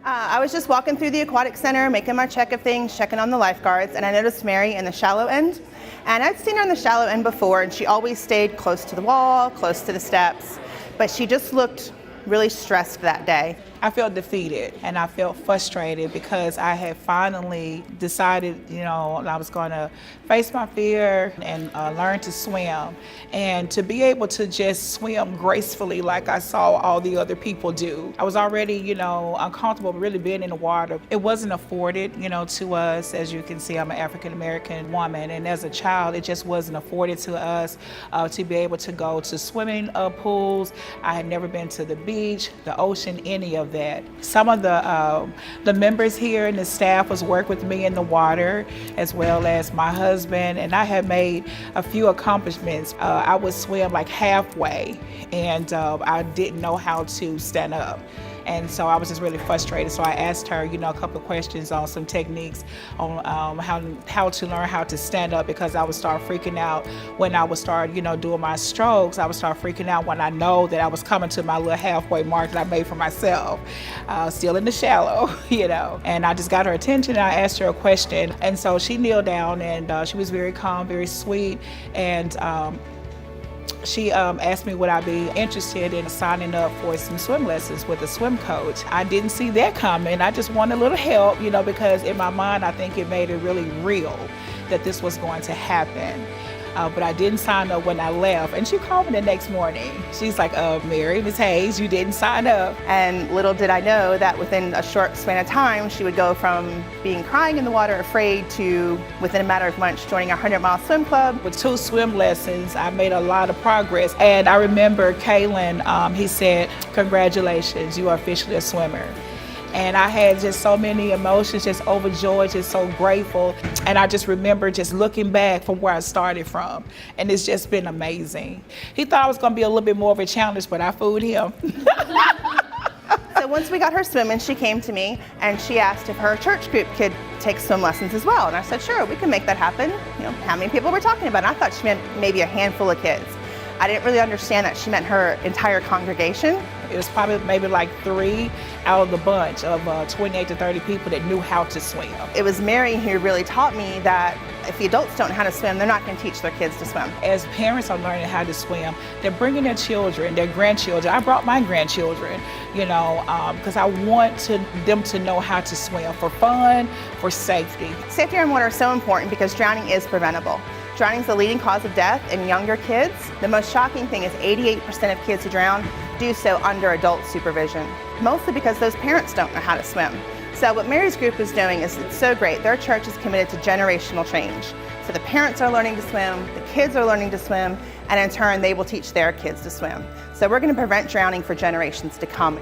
I was just walking through the aquatic center, making my check of things, checking on the lifeguards, and I noticed Mary in the shallow end. And I'd seen her in the shallow end before, and she always stayed close to the wall, close to the steps, but she just looked really stressed that day. I felt defeated and I felt frustrated because I had finally decided, I was going to face my fear and learn to swim. And to be able to just swim gracefully like I saw all the other people do. I was already, uncomfortable really being in the water. It wasn't afforded, to us. As you can see, I'm an African American woman, and as a child, it just wasn't afforded to us to be able to go to swimming pools. I had never been to the beach, the ocean, any of that. Some of the members here and the staff was work with me in the water, as well as my husband, and I had made a few accomplishments. I would swim like halfway, and I didn't know how to stand up. And so I was just really frustrated. So I asked her, a couple of questions on some techniques on how to learn how to stand up, because I would start freaking out when I would start, doing my strokes. I would start freaking out when I know that I was coming to my little halfway mark that I made for myself, still in the shallow, And I just got her attention, and I asked her a question. And so she kneeled down, and she was very calm, very sweet, and she asked me would I be interested in signing up for some swim lessons with a swim coach. I didn't see that coming. I just wanted a little help, because in my mind, I think it made it really real that this was going to happen. But I didn't sign up when I left. And she called me the next morning. She's like, Mary, Ms. Hayes, you didn't sign up. And little did I know that within a short span of time, she would go from being crying in the water, afraid, to within a matter of months joining a 100-mile swim club. With 2 swim lessons, I made a lot of progress. And I remember Kalen, he said, congratulations, you are officially a swimmer. And I had just so many emotions, just overjoyed, just so grateful. And I just remember just looking back from where I started from. And it's just been amazing. He thought I was gonna be a little bit more of a challenge, but I fooled him. So once we got her swimming, she came to me and she asked if her church group could take swim lessons as well. And I said, sure, we can make that happen. How many people we're talking about? And I thought she meant maybe a handful of kids. I didn't really understand that she meant her entire congregation. It was probably maybe like 3 out of the bunch of 28 to 30 people that knew how to swim. It was Mary who really taught me that if the adults don't know how to swim, they're not going to teach their kids to swim. As parents are learning how to swim, they're bringing their children, their grandchildren. I brought my grandchildren, because I want them to know how to swim for fun, for safety. Safety on water is so important because drowning is preventable. Drowning is the leading cause of death in younger kids. The most shocking thing is 88% of kids who drown do so under adult supervision, mostly because those parents don't know how to swim. So what Mary's group is doing is it's so great. Their church is committed to generational change. So the parents are learning to swim, the kids are learning to swim, and in turn they will teach their kids to swim. So we're going to prevent drowning for generations to come.